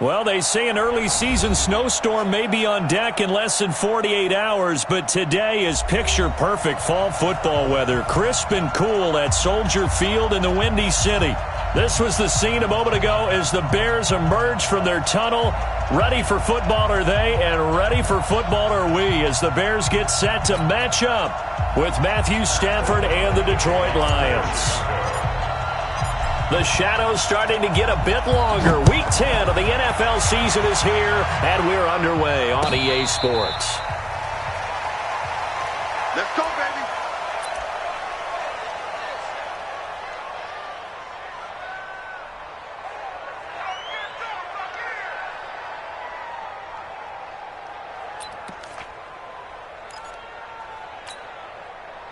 Well, they say an early season snowstorm may be on deck in less than 48 hours, but today is picture-perfect fall football weather. Crisp and cool at Soldier Field in the Windy City. This was the scene a moment ago as the Bears emerged from their tunnel. Ready for football are they, and ready for football are we as the Bears get set to match up with Matthew Stafford and the Detroit Lions. The shadows starting to get a bit longer. Week 10 of the NFL season is here, and we're underway on EA Sports. Let's go, baby.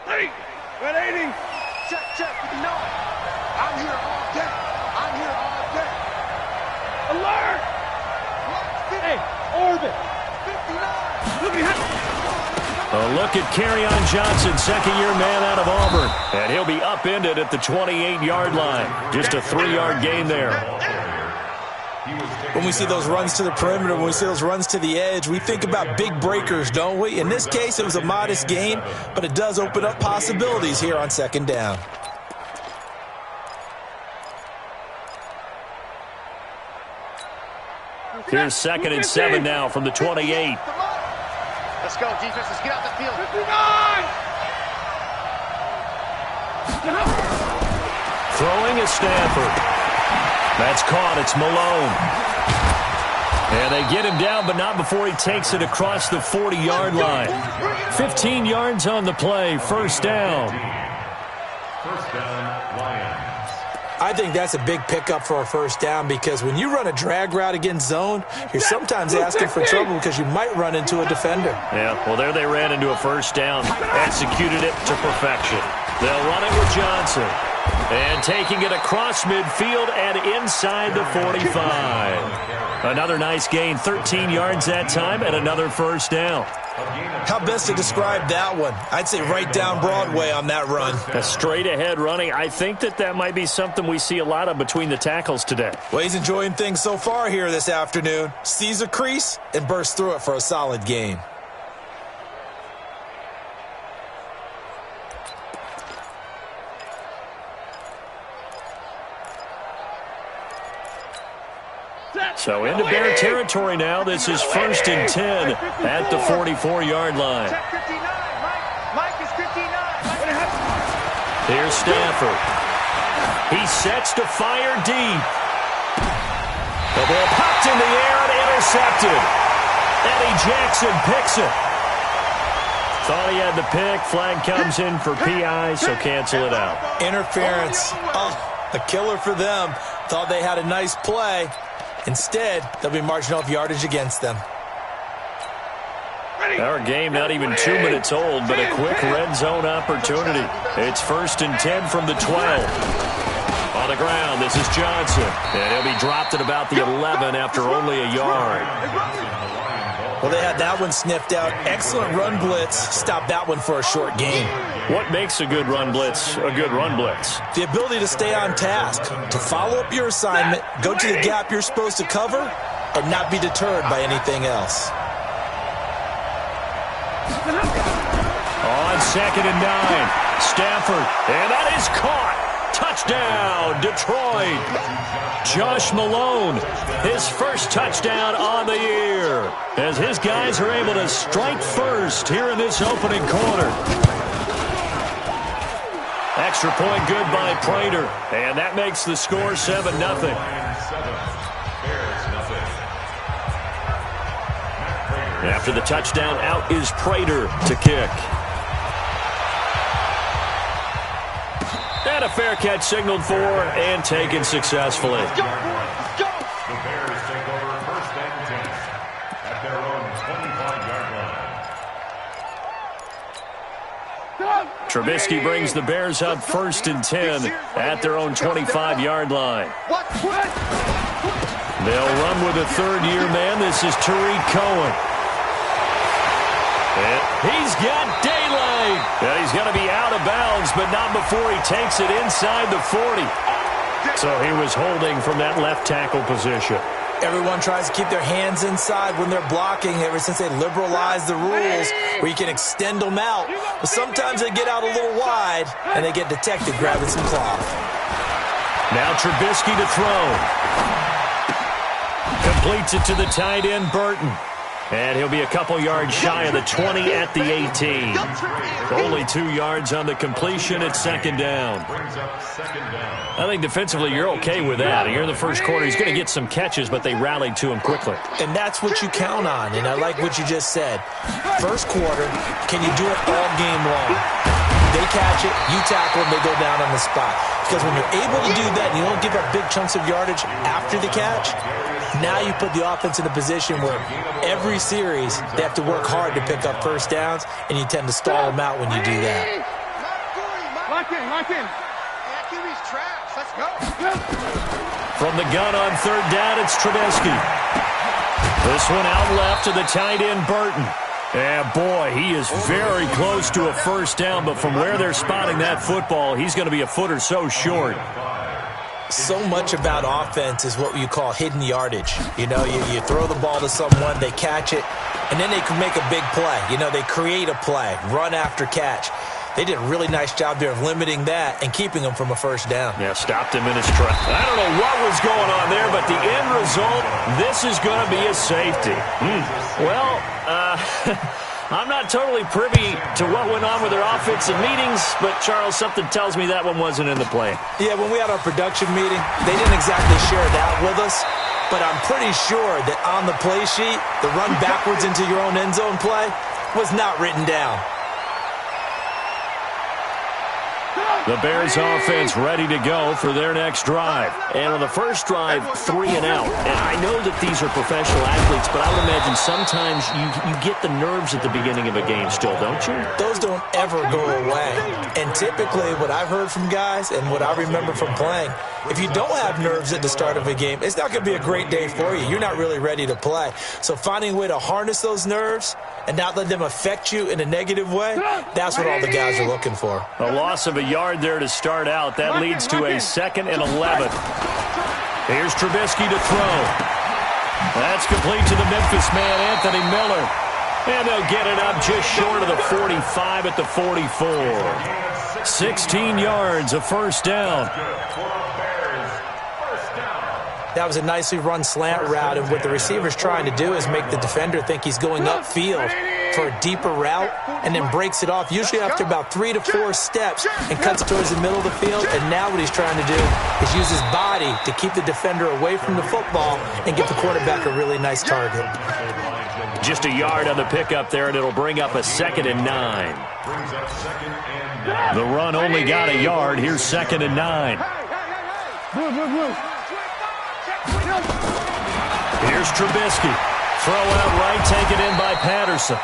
Hey, 180. Check. No. I'm here all day. Alert! Hey, orbit. 59. Look at A look at Kerryon Johnson, second-year man out of Auburn. And he'll be upended at the 28-yard line. Just a 3-yard gain there. When we see those runs to the perimeter, when we see those runs to the edge, we think about big breakers, don't we? In this case, it was a modest gain, but it does open up possibilities here on second down. Here's 2nd and 7 now from the 28. Let's go, defense. Let's get out the field. 59! Throwing is Stafford. That's caught. It's Malone. And they get him down, but not before he takes it across the 40-yard line. 15 yards on the play. First down. First down, Lions. I think that's a big pickup for a first down because when you run a drag route against zone, you're sometimes asking for trouble because you might run into a defender. Yeah, well, there they ran into a first down, executed it to perfection. They'll run it with Johnson. And taking it across midfield and inside the 45. Another nice gain, 13 yards that time, and another first down. How best to describe that one? I'd say right down Broadway on that run. A straight-ahead running. I think that might be something we see a lot of between the tackles today. Well, he's enjoying things so far here this afternoon. Sees a crease and bursts through it for a solid gain. So into Bear territory now. This is 1st and 10 at the 44-yard line. Mike is 59. Here's Stafford. He sets to fire deep. The ball popped in the air and intercepted. Eddie Jackson picks it. Thought he had the pick. Flag comes in for PI, so cancel it out. Interference. Oh, a killer for them. Thought they had a nice play. Instead, they'll be marching off yardage against them. Our game not even 2 minutes old, but a quick red zone opportunity. It's 1st and 10 from the 12. On the ground, this is Johnson. And he'll be dropped at about the 11 after only a yard. Well, they had that one sniffed out. Excellent run blitz. Stopped that one for a short gain. What makes a good run blitz a good run blitz? The ability to stay on task, to follow up your assignment, go to the gap you're supposed to cover, and not be deterred by anything else. On 2nd and 9, Stafford, and that is caught. Touchdown, Detroit. Josh Malone, his first touchdown on the year, as his guys are able to strike first here in this opening quarter. Extra point good by Prater, and that makes the score 7-0. After the touchdown, out is Prater to kick. And a fair catch signaled for and taken successfully. Let's go, boys. Let's go. The Bears take over 1st and 10 at their own 25-yard line. Trubisky brings the Bears up 1st and 10 at their own 25-yard line. They'll run with a third-year man. This is Tariq Cohen. And he's got daylight. And he's going to be out of bounds, but not before he takes it inside the 40. So he was holding from that left tackle position. Everyone tries to keep their hands inside when they're blocking ever since they liberalized the rules where you can extend them out. But sometimes they get out a little wide, and they get detected grabbing some cloth. Now Trubisky to throw. Completes it to the tight end, Burton. And he'll be a couple yards shy of the 20 at the 18. Only 2 yards on the completion at second down. I think defensively you're okay with that. You're in the first quarter. He's going to get some catches, but they rallied to him quickly. And that's what you count on, and I like what you just said. First quarter, can you do it all game long? They catch it, you tackle them, they go down on the spot. Because when you're able to do that and you don't give up big chunks of yardage after the catch, now you put the offense in a position where every series they have to work hard to pick up first downs, and you tend to stall them out when you do that. Lock in. QB's trash. Let's go. From the gun on third down, it's Trubisky. This one out left to the tight end, Burton. And boy, he is very close to a first down, but from where they're spotting that football, he's going to be a foot or so short. So much about offense is what you call hidden yardage. You know, you throw the ball to someone, they catch it, and then they can make a big play. You know, they create a play, run after catch. They did a really nice job there of limiting that and keeping them from a first down. Yeah, stopped him in his track. I don't know what was going on there, but the end result, this is going to be a safety. Well, I'm not totally privy to what went on with their offensive meetings, but, Charles, something tells me that one wasn't in the play. Yeah, when we had our production meeting, they didn't exactly share that with us, but I'm pretty sure that on the play sheet, the run backwards into your own end zone play was not written down. The Bears offense ready to go for their next drive. And on the first drive, 3 and out. And I know that these are professional athletes, but I would imagine sometimes you get the nerves at the beginning of a game still, don't you? Those don't ever go away. And typically what I've heard from guys and what I remember from playing, if you don't have nerves at the start of a game, it's not going to be a great day for you. You're not really ready to play. So finding a way to harness those nerves and not let them affect you in a negative way, that's what all the guys are looking for. A loss of a yard there to start out. That leads to a 2nd and 11. Here's Trubisky to throw. That's complete to the Memphis man, Anthony Miller. And they'll get it up just short of the 45 at the 44. 16 yards, a first down. That was a nicely run slant route, and what the receiver's trying to do is make the defender think he's going upfield for a deeper route and then breaks it off, usually after about 3 to 4 steps, and cuts towards the middle of the field. And now what he's trying to do is use his body to keep the defender away from the football and get the quarterback a really nice target. Just a yard on the pickup there, and it'll bring up a 2nd and 9. The run only got a yard. Here's 2nd and 9. Here's Trubisky. Throw out right, taken in by Patterson.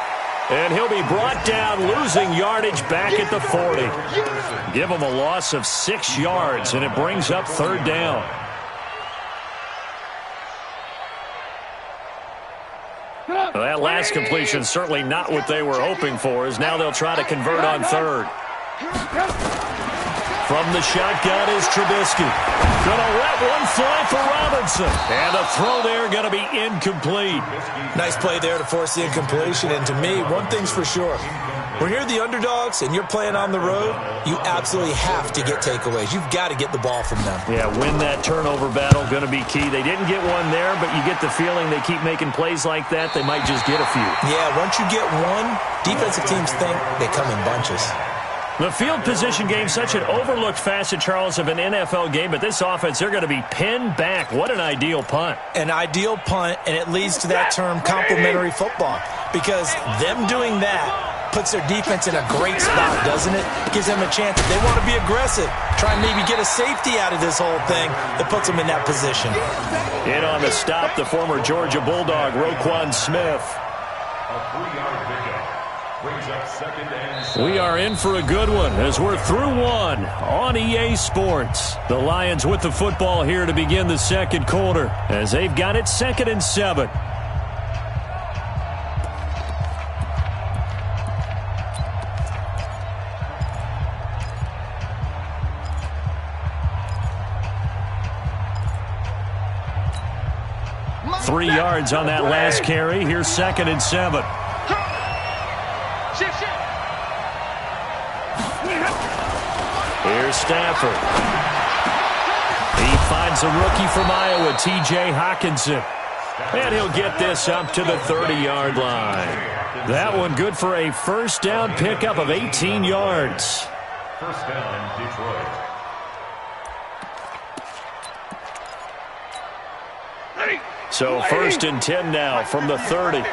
And he'll be brought down, losing yardage back at the 40. Give him a loss of 6 yards, and it brings up 3rd down. Well, that last completion certainly not what they were hoping for, as now they'll try to convert on 3rd. From the shotgun is Trubisky. Going to let one fly for Robinson. And the throw there going to be incomplete. Nice play there to force the incompletion. And to me, one thing's for sure. When you're the underdogs and you're playing on the road, you absolutely have to get takeaways. You've got to get the ball from them. Yeah, win that turnover battle, going to be key. They didn't get one there, but you get the feeling they keep making plays like that, they might just get a few. Yeah, once you get one, defensive teams think they come in bunches. The field position game, such an overlooked facet, Charles, of an NFL game, but this offense, they're going to be pinned back. What an ideal punt. An ideal punt, and it leads to that term complementary football, because them doing that puts their defense in a great spot, doesn't it? Gives them a chance. If they want to be aggressive, try and maybe get a safety out of this whole thing, that puts them in that position. In on the stop, the former Georgia Bulldog, Roquan Smith. A 3-yard pickup. Brings up 2nd and 7. We are in for a good one as we're through one on EA Sports. The Lions with the football here to begin the 2nd quarter as they've got it 2nd and 7. 3 yards on that last carry. Here's 2nd and 7. Here's Stafford. He finds a rookie from Iowa, T.J. Hockenson. And he'll get this up to the 30-yard line. That one good for a first down pickup of 18 yards. First down, Detroit. So 1st and 10 now from the 30.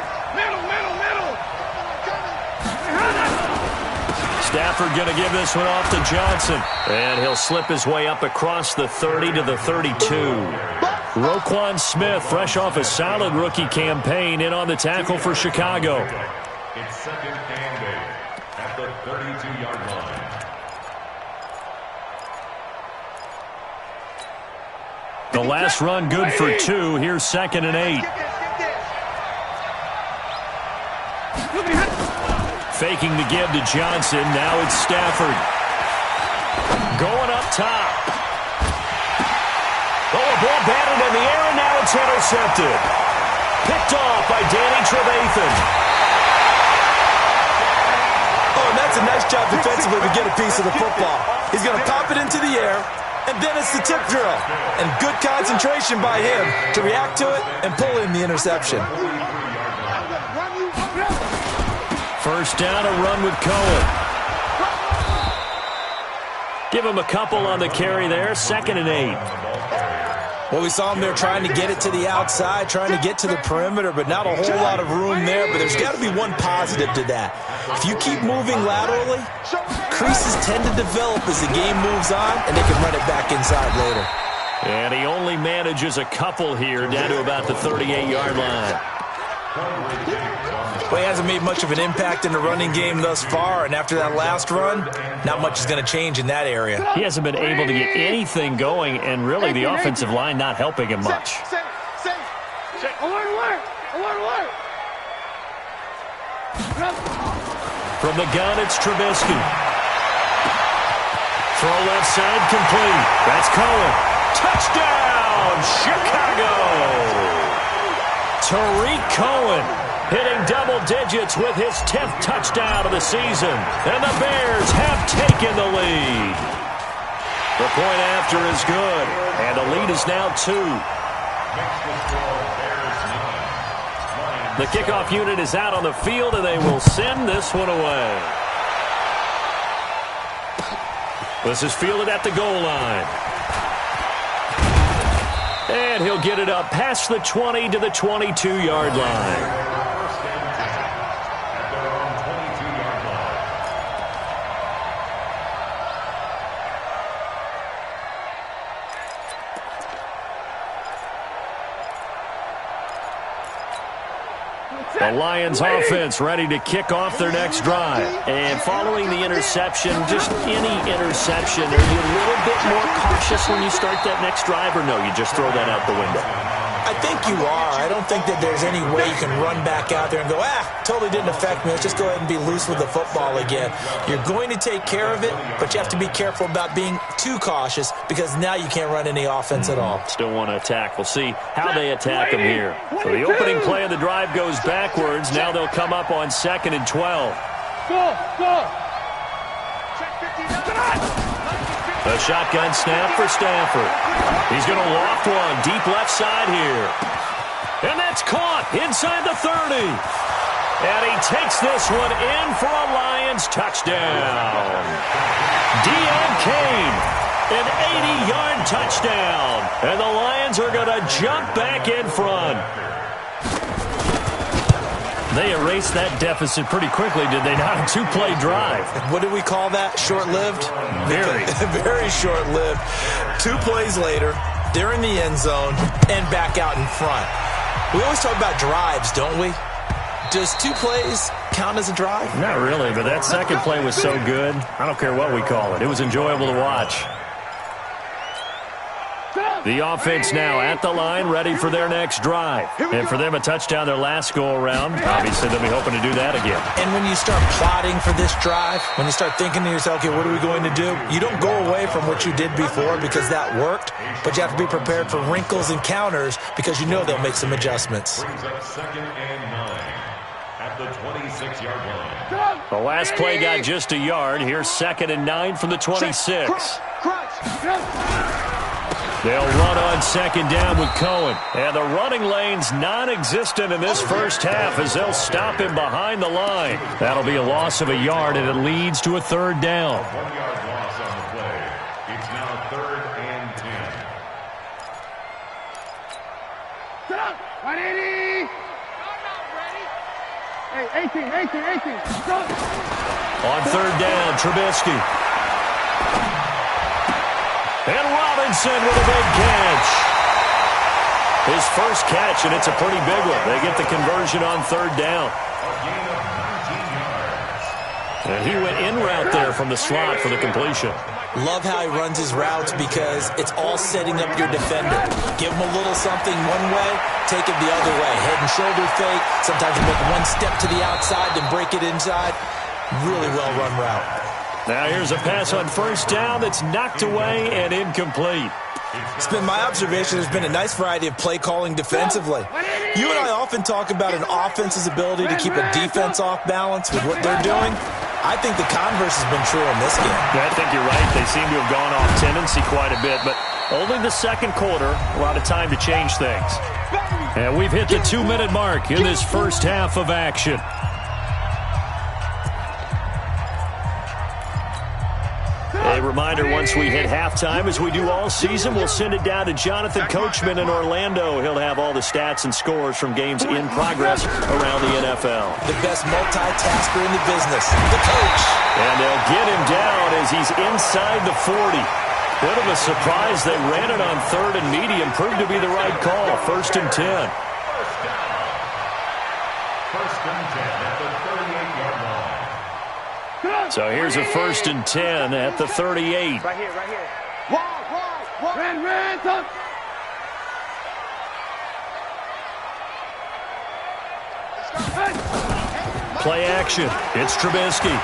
Stafford going to give this one off to Johnson. And he'll slip his way up across the 30 to the 32. Roquan Smith, fresh off a solid rookie campaign, in on the tackle for Chicago. It's 2nd and 8 at the 32-yard line. The last run good for 2. Here's 2nd and 8. Faking the give to Johnson. Now it's Stafford. Going up top. Oh, a ball batted in the air, and now it's intercepted. Picked off by Danny Trevathan. Oh, and that's a nice job defensively to get a piece of the football. He's going to pop it into the air, and then it's the tip drill. And good concentration by him to react to it and pull in the interception. First down, a run with Cohen. Give him a couple on the carry there. 2nd and 8. Well, we saw him there trying to get it to the outside, trying to get to the perimeter, but not a whole lot of room there. But there's got to be one positive to that. If you keep moving laterally, creases tend to develop as the game moves on, and they can run it back inside later. And he only manages a couple here, down to about the 38-yard line. Well, he hasn't made much of an impact in the running game thus far, and after that last run, not much is going to change in that area. He hasn't been able to get anything going, and really the offensive line not helping him much. From the gun, it's Trubisky. Throw left side, complete. That's Cohen. Touchdown, Chicago! Tariq Cohen hitting double digits with his 10th touchdown of the season. And the Bears have taken the lead. The point after is good. And the lead is now 2. The kickoff unit is out on the field, and they will send this one away. This is fielded at the goal line. And he'll get it up past the 20 to the 22-yard line. The Lions offense ready to kick off their next drive. And following the interception, just any interception, are you a little bit more cautious when you start that next drive, or no, you just throw that out the window? I think you are. I don't think that there's any way you can run back out there and go, totally didn't affect me. Let's just go ahead and be loose with the football again. You're going to take care of it, but you have to be careful about being too cautious because now you can't run any offense at all. Still want to attack. We'll see how they attack them here. So the opening play of the drive goes backwards. Now they'll come up on 2nd and 12. Go! A shotgun snap for Stafford. He's going to loft one deep left side here. And that's caught inside the 30. And he takes this one in for a Lions touchdown. Deon Cain, an 80-yard touchdown. And the Lions are going to jump back in front. They erased that deficit pretty quickly, did they not? A 2-play drive. What do we call that? Short-lived? Very. Very short-lived. 2 plays later, they're in the end zone and back out in front. We always talk about drives, don't we? Does 2 plays count as a drive? Not really, but that second play was so good. I don't care what we call it. It was enjoyable to watch. The offense now at the line, ready for their next drive. And for them, a touchdown their last go-around. Obviously, they'll be hoping to do that again. And when you start plotting for this drive, when you start thinking to yourself, okay, what are we going to do? You don't go away from what you did before because that worked, but you have to be prepared for wrinkles and counters because you know they'll make some adjustments. Brings up 2nd and 9 at the 26-yard line. The last play got just a yard. Here's 2nd and 9 from the 26. They'll run on 2nd down with Cohen. And the running lane's non-existent in this first half as they'll stop him behind the line. That'll be a loss of a yard, and it leads to a 3rd down. 1-yard loss on the play. It's now 3rd and 10. Sit up. 180. Hey, 18. Stop. On 3rd down, Trubisky. And Robinson with a big catch. His first catch, and it's a pretty big one. They get the conversion on 3rd down. A gain of 19 yards. And he went in route there from the slot for the completion. Love how he runs his routes because it's all setting up your defender. Give him a little something one way, take it the other way. Head and shoulder fake. Sometimes you make one step to the outside, then break it inside. Really well-run route. Now here's a pass on 1st down that's knocked away and incomplete. It's been my observation there's been a nice variety of play calling defensively. You and I often talk about an offense's ability to keep a defense off balance with what they're doing. I think the converse has been true in this game. Yeah, I think you're right. They seem to have gone off tendency quite a bit, but only the 2nd quarter, a lot of time to change things. And we've hit the 2-minute mark in this first half of action. A reminder, once we hit halftime, as we do all season, we'll send it down to Jonathan Coachman in Orlando. He'll have all the stats and scores from games in progress around the NFL. The best multitasker in the business, the coach. And they'll get him down as he's inside the 40. Bit of a surprise. They ran it on 3rd and medium. Proved to be the right call. 1st and 10. First and 10 at the 38-yard line. So here's a 1st and 10 at the 38. Right here. Wide. Ran, touch. Play action. It's Trubisky.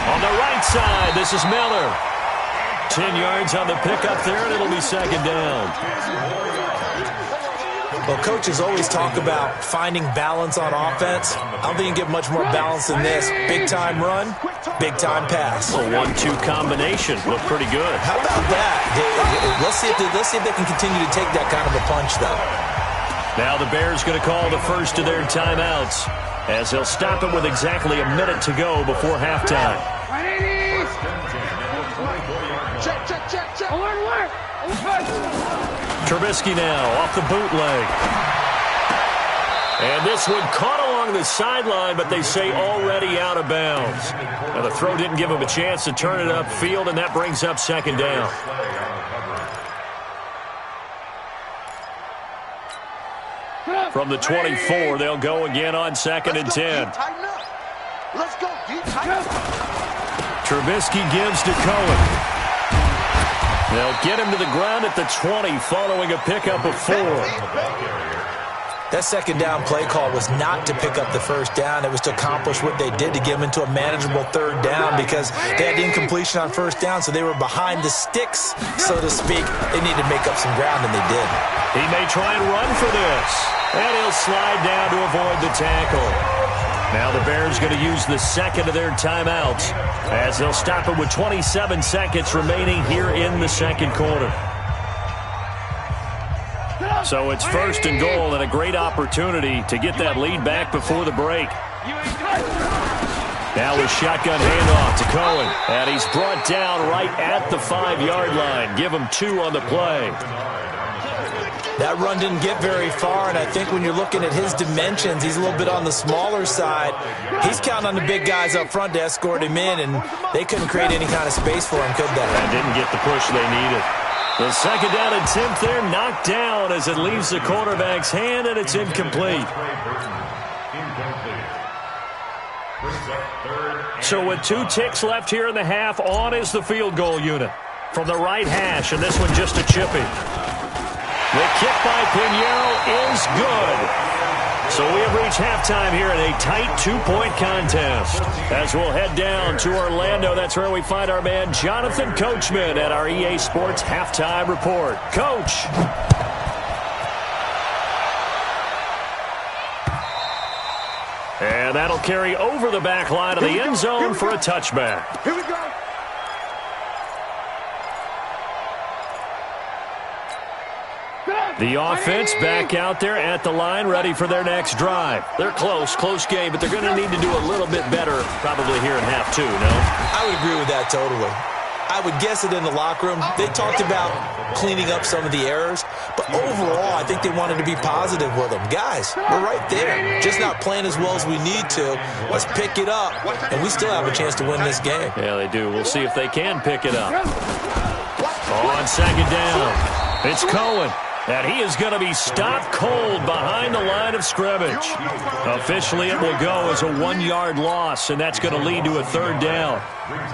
On the right side, this is Miller. 10 yards on the pickup there, and it'll be 2nd down. Well, coaches always talk about finding balance on offense. I don't think you can get much more balance than this. Big-time run, big-time pass. A 1-2 combination. Looked pretty good. How about that? Let's see if they can continue to take that kind of a punch, though. Now the Bears going to call the first of their timeouts as they'll stop it with exactly a minute to go before halftime. Check. Alert. Trubisky now off the bootleg. And this one caught along the sideline, but they say already out of bounds. Now the throw didn't give him a chance to turn it upfield, and that brings up 2nd down. From the 24, they'll go again on 2nd and 10. Let's go deep, tighten up. Trubisky gives to Cohen. They'll get him to the ground at the 20 following a pickup of 4. That 2nd down play call was not to pick up the 1st down. It was to accomplish what they did, to get them into a manageable 3rd down because they had incompletion on 1st down, so they were behind the sticks, so to speak. They needed to make up some ground, and they did. He may try and run for this, and he'll slide down to avoid the tackle. Now the Bears going to use the 2nd of their timeouts as they'll stop it with 27 seconds remaining here in the 2nd quarter. So it's 1st and goal and a great opportunity to get that lead back before the break. Now a shotgun handoff to Cohen, and he's brought down right at the 5-yard line. Give him 2 on the play. That run didn't get very far, and I think when you're looking at his dimensions, he's a little bit on the smaller side. He's counting on the big guys up front to escort him in, and they couldn't create any kind of space for him, could they? And didn't get the push they needed. The 2nd down attempt there knocked down as it leaves the quarterback's hand, and it's incomplete. So with 2 ticks left here in the half, on is the field goal unit. from the right hash, and this one just a chippy. The kick by Pinheiro is good. So we have reached halftime here in a tight 2-point contest. As we'll head down to Orlando, that's where we find our man Jonathan Coachman at our EA Sports Halftime Report. Coach. And that'll carry over the back line of the end zone for a touchback. Here we go. The offense back out there at the line, ready for their next drive. They're close game, but they're going to need to do a little bit better probably here in half two, no? I would agree with that totally. I would guess it in the locker room. They talked about cleaning up some of the errors, but overall, I think they wanted to be positive with them. Guys, we're right there. Just not playing as well as we need to. Let's pick it up, and we still have a chance to win this game. Yeah, they do. We'll see if they can pick it up. On second down, it's Cohen. And he is going to be stopped cold behind the line of scrimmage. Officially, it will go as a 1-yard loss, and that's going to lead to a third down. Make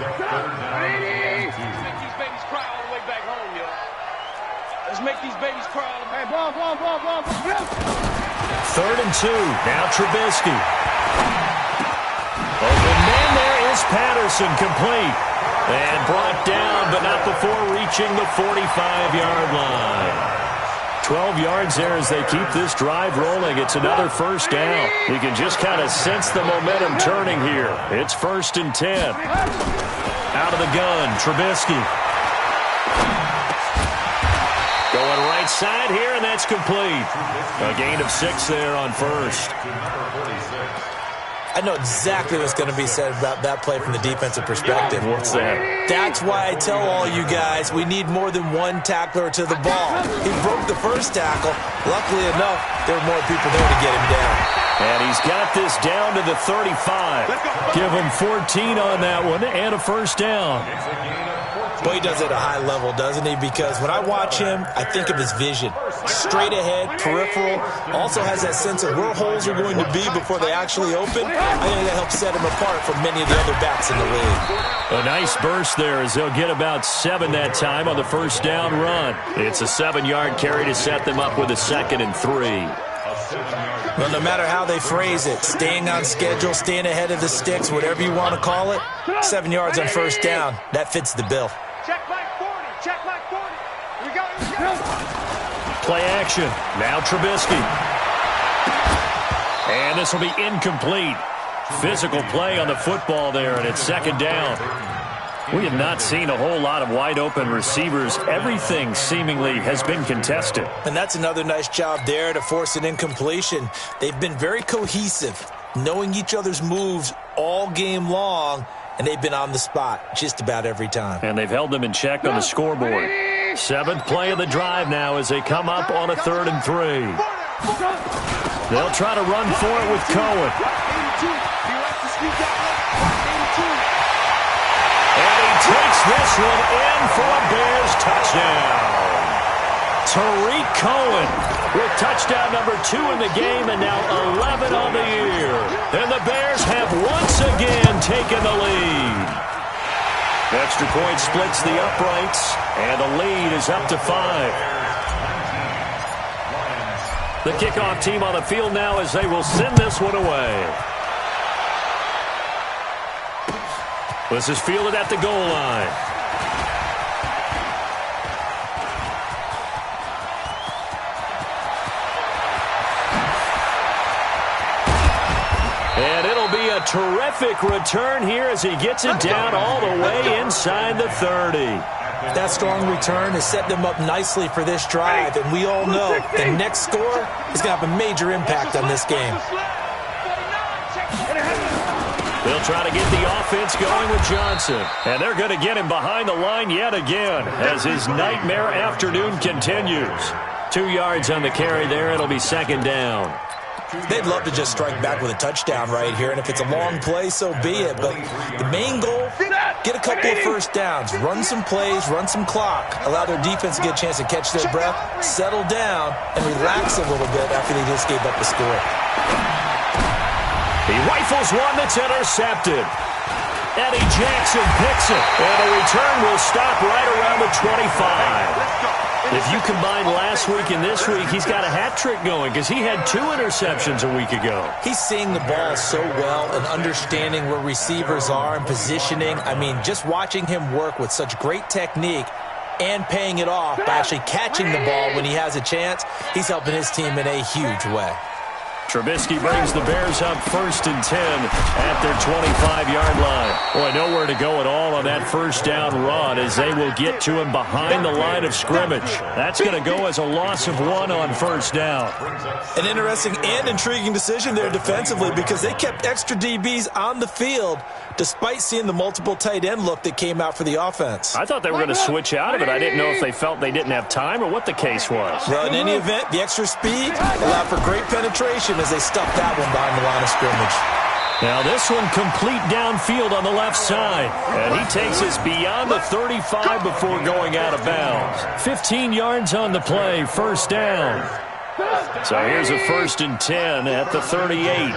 these babies cry all the way back home, yo. Let's make these babies cry all the way back home. Third and 2. Now Trubisky. Open man there is Patterson, complete. And brought down, but not before reaching the 45-yard line. 12 yards there as they keep this drive rolling. It's another first down. You can just kind of sense the momentum turning here. It's 1st and 10. Out of the gun, Trubisky. Going right side here, and that's complete. A gain of 6 there on first. I know exactly what's going to be said about that play from the defensive perspective. What's that? That's why I tell all you guys we need more than one tackler to the ball. He broke the first tackle. Luckily enough, there were more people there to get him down. And he's got this down to the 35. Give him 14 on that one and a first down. Boy, he does it at a high level, doesn't he? Because when I watch him, I think of his vision. Straight ahead, peripheral. Also has that sense of where holes are going to be before they actually open. I think that helps set him apart from many of the other backs in the league. A nice burst there as they'll get about 7 that time on the first down run. It's a 7-yard carry to set them up with a 2nd and 3. Well, no matter how they phrase it, staying on schedule, staying ahead of the sticks, whatever you want to call it, 7 yards on first down, that fits the bill. Check back 40. Check back 40. Here we go. Play action. Now Trubisky. And this will be incomplete. Physical play on the football there, and it's 2nd down. We have not seen a whole lot of wide-open receivers. Everything seemingly has been contested. And that's another nice job there to force an incompletion. They've been very cohesive, knowing each other's moves all game long, and they've been on the spot just about every time. And they've held them in check on the scoreboard. 7th play of the drive now as they come up on a 3rd and 3. They'll try to run for it with Cohen. And he takes this one in for a Bears touchdown. Tariq Cohen with touchdown number 2 in the game and now 11 on the year. And the Bears have once again taken the lead. Extra point splits the uprights, and the lead is up to 5. The kickoff team on the field now as they will send this one away. This is fielded at the goal line. And it'll be a terrific return here as he gets it down all the way inside the 30. That strong return has set them up nicely for this drive, and we all know the next score is going to have a major impact on this game. They'll try to get the offense going with Johnson. And they're going to get him behind the line yet again as his nightmare afternoon continues. 2 yards on the carry there. It'll be 2nd down. They'd love to just strike back with a touchdown right here, and if it's a long play, so be it. But the main goal, get a couple of first downs, run some plays, run some clock, allow their defense to get a chance to catch their breath, settle down, and relax a little bit after they just gave up the score. He rifles one that's intercepted. Eddie Jackson picks it. And the return will stop right around the 25. If you combine last week and this week, he's got a hat trick going because he had 2 interceptions a week ago. He's seeing the ball so well and understanding where receivers are and positioning. I mean, just watching him work with such great technique and paying it off by actually catching the ball when he has a chance, he's helping his team in a huge way. Trubisky brings the Bears up 1st and 10 at their 25-yard line. Boy, nowhere to go at all on that first down run as they will get to him behind the line of scrimmage. That's going to go as a loss of 1 on first down. An interesting and intriguing decision there defensively because they kept extra DBs on the field despite seeing the multiple tight end look that came out for the offense. I thought they were going to switch out of it. I didn't know if they felt they didn't have time or what the case was. Well, in any event, the extra speed allowed for great penetration as they stuffed that one behind the line of scrimmage. Now this one complete downfield on the left side. And he takes us beyond the 35 before going out of bounds. 15 yards on the play, first down. So here's a 1st and 10 at the 38.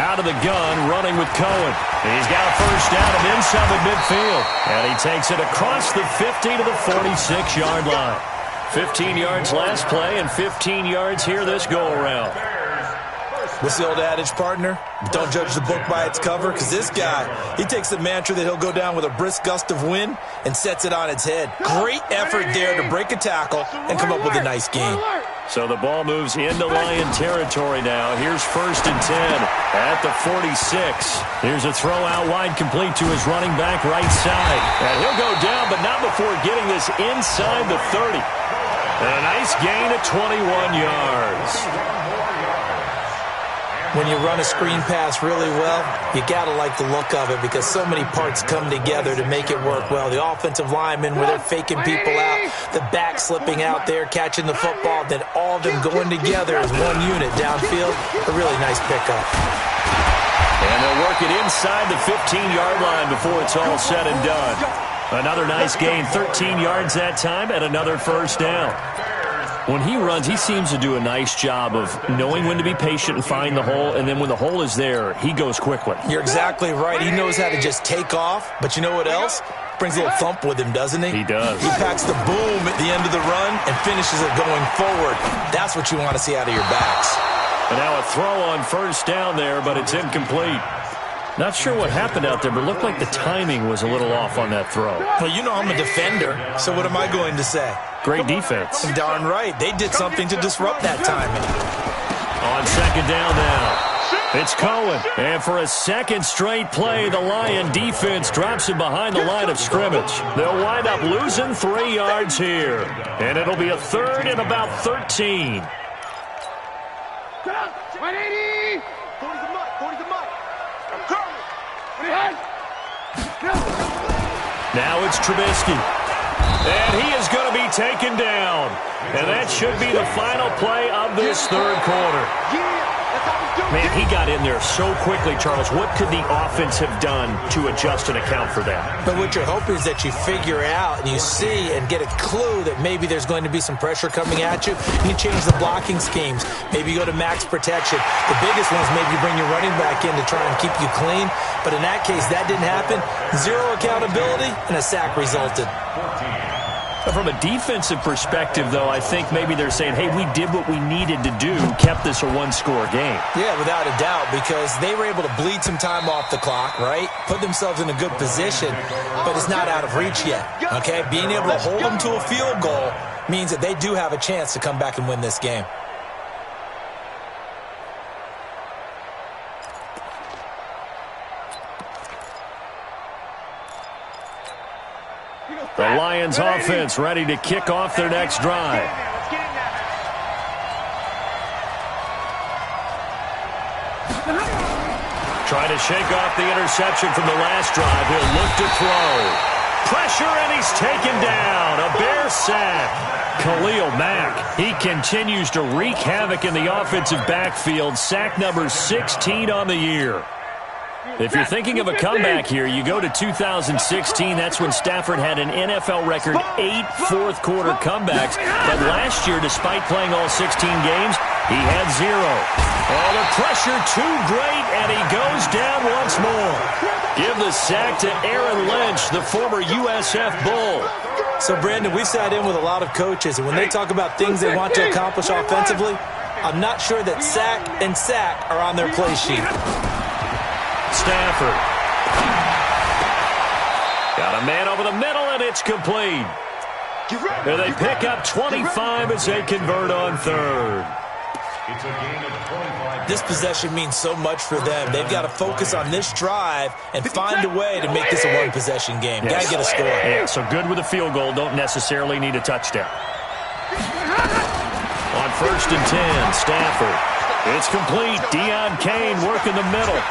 Out of the gun, running with Cohen. He's got a first down and inside the midfield. And he takes it across the 50 to the 46-yard line. 15 yards last play and 15 yards here this go-around. What's the old adage, partner? Don't judge the book by its cover, because this guy, he takes the mantra that he'll go down with a brisk gust of wind and sets it on its head. Great effort there to break a tackle and come up with a nice game. So the ball moves into Lion territory now. Here's 1st and 10 at the 46. Here's a throw out wide complete to his running back right side. And he'll go down, but not before getting this inside the 30. And a nice gain of 21 yards. When you run a screen pass really well, you got to like the look of it because so many parts come together to make it work well. The offensive linemen, where they're faking people out, the back slipping out there, catching the football, then all of them going together as one unit downfield. A really nice pickup. And they'll work it inside the 15-yard line before it's all said and done. Another nice gain, 13 yards that time, and another first down. When he runs, he seems to do a nice job of knowing when to be patient and find the hole, and then when the hole is there, he goes quickly. You're exactly right. He knows how to just take off, but you know what else? Brings a little thump with him, doesn't he? He does. He packs the boom at the end of the run and finishes it going forward. That's what you want to see out of your backs. And now a throw on first down there, but it's incomplete. Not sure what happened out there, but it looked like the timing was a little off on that throw. Well, you know I'm a defender, so what am I going to say? Great defense. Darn right. They did something to disrupt that timing. On second down now, it's Cohen. And for a second straight play, the Lion defense drops him behind the line of scrimmage. They'll wind up losing 3 yards here. And it'll be a 3rd and about 13. 180! 40's a mutt, 40's a mutt. I'm curling. Now it's Trubisky. And he is going to be taken down. And that should be the final play of this third quarter. Man, he got in there so quickly, Charles. What could the offense have done to adjust and account for that? But what you're hoping is that you figure out and you see and get a clue that maybe there's going to be some pressure coming at you. You change the blocking schemes. Maybe you go to max protection. The biggest one is maybe you bring your running back in to try and keep you clean. But in that case, that didn't happen. Zero accountability, and a sack resulted. From a defensive perspective, though, I think maybe they're saying, hey, we did what we needed to do, kept this a one-score game. Yeah, without a doubt, because they were able to bleed some time off the clock, right? Put themselves in a good position, but it's not out of reach yet, okay? Being able to hold them to a field goal means that they do have a chance to come back and win this game. The Lions offense ready to kick off their next drive. Trying to shake off the interception from the last drive. He'll look to throw. Pressure, and he's taken down. A Bear sack. Khalil Mack, he continues to wreak havoc in the offensive backfield. Sack number 16 on the year. If you're thinking of a comeback here, you go to 2016. That's when Stafford had an NFL record 8 fourth-quarter comebacks. But last year, despite playing all 16 games, he had 0. Oh, the pressure too great, And he goes down once more. Give the sack to Aaron Lynch, the former USF Bull. So, Brandon, we sat in with a lot of coaches, and when they talk about things they want to accomplish offensively, I'm not sure that sack and sack are on their play sheet. Stafford. Got a man over the middle, and it's complete. And they pick up 25 as they convert on third. It's a gain of 25. This possession means so much for them. They've got to focus on this drive and find a way to make this a one-possession game. Got to get a score. Yeah, so good with a field goal. Don't necessarily need a touchdown. On 1st and 10, Stafford. It's complete. Deon Cain working the middle.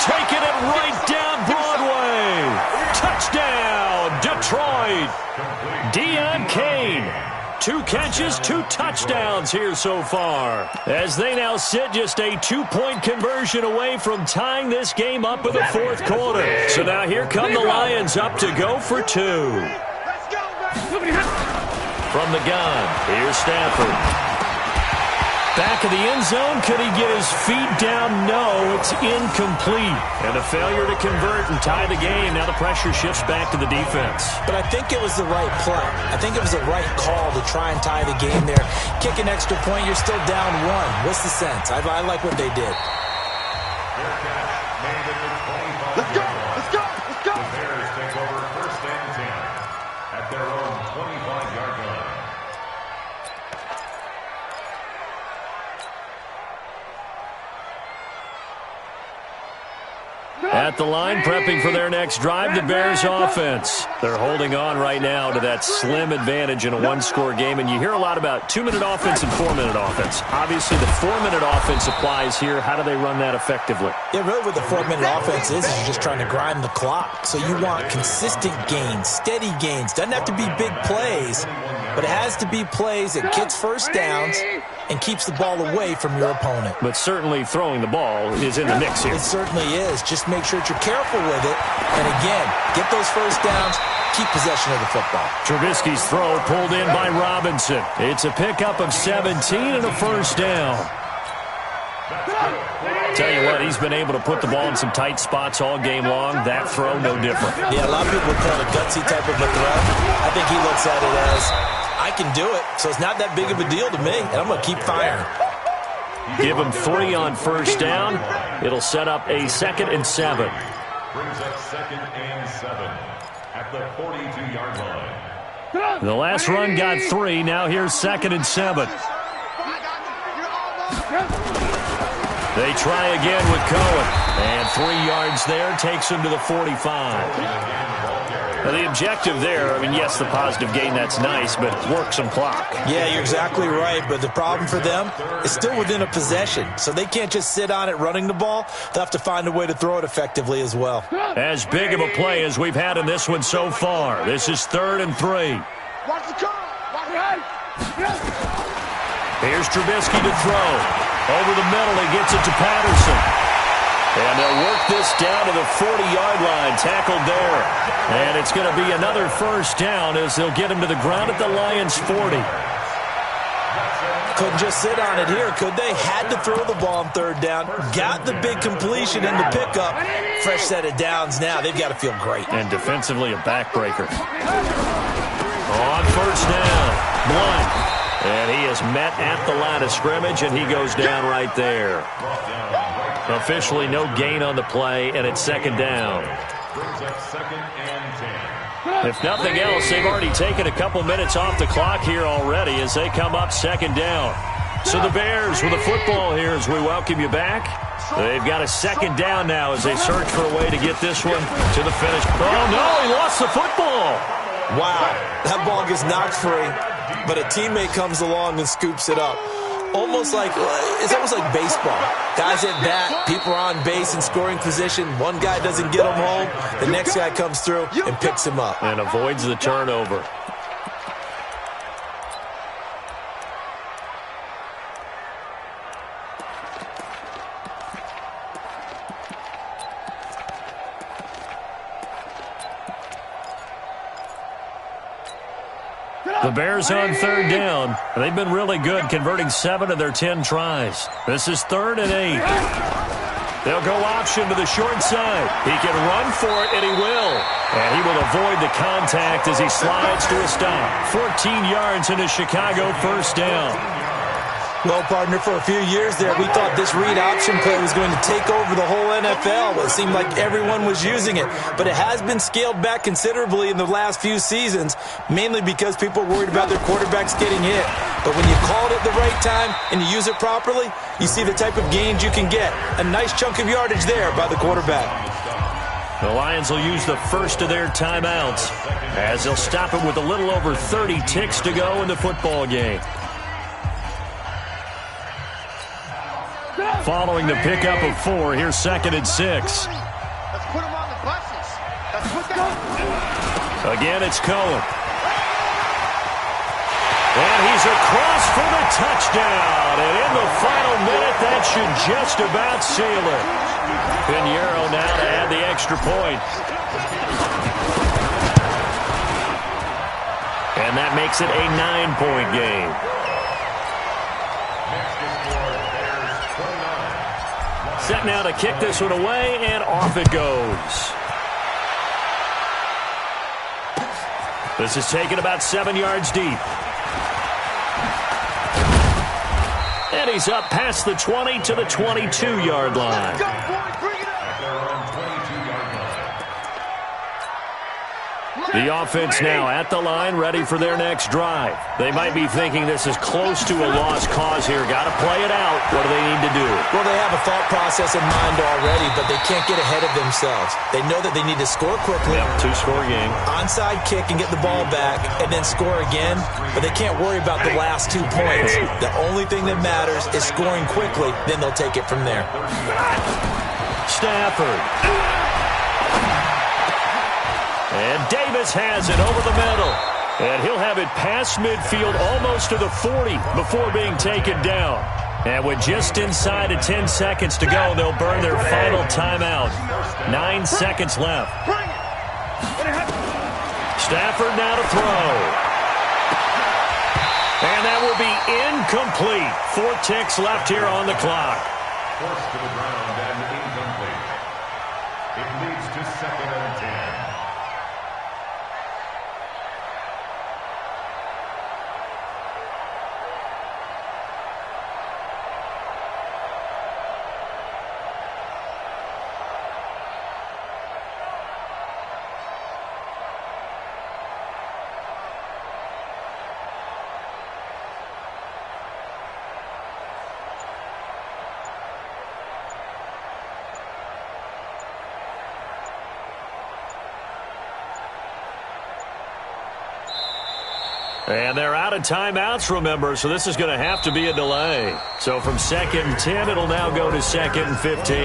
Taking it right down Broadway. Touchdown, Detroit. Deon Cain. 2 catches, 2 touchdowns here so far, as they now sit just a 2-point conversion away from tying this game up in the 4th quarter. So now here come the Lions up to go for 2. From the gun, here's Stafford. Back of the end zone. Could he get his feet down? No, it's incomplete. And a failure to convert and tie the game. Now the pressure shifts back to the defense. But I think it was the right play. I think it was the right call to try and tie the game there. Kick an extra point, you're still down 1. What's the sense? I like what they did. Let's go! Let's go! Let's go! The Bears take over 1st and 10 at their own 25-yard line. At the line, prepping for their next drive, the Bears offense. They're holding on right now to that slim advantage in a 1-score game, and you hear a lot about 2-minute offense and 4-minute offense. Obviously, the 4-minute offense applies here. How do they run that effectively? Yeah, really what the 4-minute offense is you're just trying to grind the clock. So you want consistent gains, steady gains. Doesn't have to be big plays, but it has to be plays that gets first downs and keeps the ball away from your opponent. But certainly throwing the ball is in the mix here. It certainly is. Just make sure that you're careful with it. And again, get those first downs, keep possession of the football. Trubisky's throw pulled in by Robinson. It's a pickup of 17 and a first down. Tell you what, he's been able to put the ball in some tight spots all game long. That throw, no different. Yeah, a lot of people would call it a gutsy type of a throw. I think he looks at it as, I can do it, so it's not that big of a deal to me, and I'm going to keep firing. Give him 3 on first down. It'll set up a 2nd and 7. Brings up 2nd and 7 at the 42-yard line. The last run got 3. Now here's 2nd and 7. They try again with Cohen. And 3 yards there takes him to the 45. Now the objective there, I mean, yes, the positive gain, that's nice, but work some clock. Yeah, you're exactly right, but the problem for them is still within a possession, so they can't just sit on it running the ball. They'll have to find a way to throw it effectively as well. As big of a play as we've had in this one so far. This is 3rd and 3. Watch the car! Watch Here's Trubisky to throw. Over the middle, he gets it to Patterson. And they'll work this down to the 40-yard line, tackled there. And it's going to be another first down as they'll get him to the ground at the Lions' 40. Couldn't just sit on it here, could they? Had to throw the ball on 3rd down. Got the big completion in the pickup. Fresh set of downs now. They've got to feel great. And defensively, a backbreaker. On first down, Blunt. And he is met at the line of scrimmage, and he goes down right there. Officially no gain on the play, and it's 2nd down. Brings up 2nd and 10. If nothing else, they've already taken a couple minutes off the clock here already as they come up 2nd down. So the Bears with the football here as we welcome you back. They've got a 2nd down now as they search for a way to get this one to the finish. Oh, no, he lost the football. Wow, that ball gets knocked free, but a teammate comes along and scoops it up. It's almost like baseball. Guys at bat, people are on base in scoring position. One guy doesn't get him home. The next guy comes through and picks him up. And avoids the turnover. The Bears on 3rd down. They've been really good, converting 7 of their 10 tries. This is 3rd and 8. They'll go option to the short side. He can run for it, and he will. And he will avoid the contact as he slides to a stop. 14 yards into Chicago, first down. Well, partner, for a few years there, we thought this read option play was going to take over the whole NFL. It seemed like everyone was using it. But it has been scaled back considerably in the last few seasons, mainly because people are worried about their quarterbacks getting hit. But when you call it at the right time and you use it properly, you see the type of gains you can get. A nice chunk of yardage there by the quarterback. The Lions will use the first of their timeouts as they'll stop it with a little over 30 ticks to go in the football game. Following the pickup of 4, here's 2nd and 6. Let's put them on the buses. Let's put them. Again, it's Cohen. And he's across for the touchdown. And in the final minute, that should just about seal it. Pinheiro now to add the extra point. And that makes it a 9-point game. Set now to kick this one away, and off it goes. This is taken about 7 yards deep. And he's up past the 20 to the 22-yard line. Go, boy, bring it up. The offense now at the line, ready for their next drive. They might be thinking this is close to a lost cause here. Got to play it out. What do they need to do? Well, they have a thought process in mind already, but they can't get ahead of themselves. They know that they need to score quickly. Yep, 2-score game. Onside kick and get the ball back, and then score again. But they can't worry about the last 2 points. The only thing that matters is scoring quickly. Then they'll take it from there. Stafford. And Davis has it over the middle. And he'll have it past midfield almost to the 40 before being taken down. And with just inside of 10 seconds to go, they'll burn their final timeout. 9 seconds left. Stafford now to throw. And that will be incomplete. 4 ticks left here on the clock. Forced to the ground and incomplete. It leads to 2nd and 10. And they're out of timeouts, remember, so this is going to have to be a delay. So from 2nd and 10, it'll now go to 2nd and 15.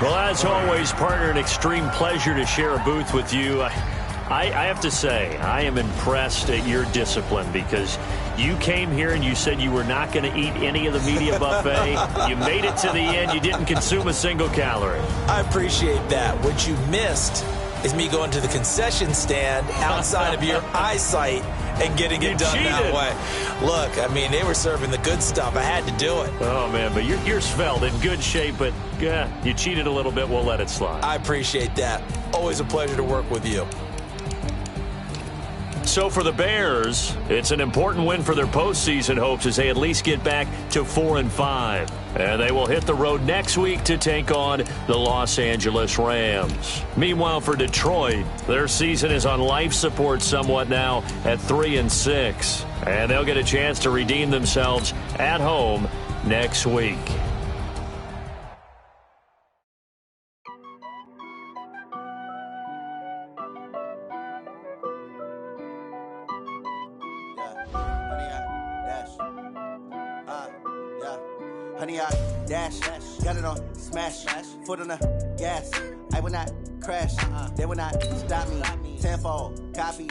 Well, as always, partner, an extreme pleasure to share a booth with you. I have to say, I am impressed at your discipline because you came here and you said you were not going to eat any of the media buffet. You made it to the end. You didn't consume a single calorie. I appreciate that. What you missed is me going to the concession stand outside of your eyesight and getting it done that way. Look, I mean, they were serving the good stuff. I had to do it. Oh, man, but you're svelte, in good shape, but you cheated a little bit. We'll let it slide. I appreciate that. Always a pleasure to work with you. So for the Bears, it's an important win for their postseason hopes as they at least get back to 4-5. And they will hit the road next week to take on the Los Angeles Rams. Meanwhile, for Detroit, their season is on life support somewhat now at 3-6. And they'll get a chance to redeem themselves at home next week. Honey, I dash, got it on smash, foot on the gas. I will not crash, they will not stop me. Tenfold, copy,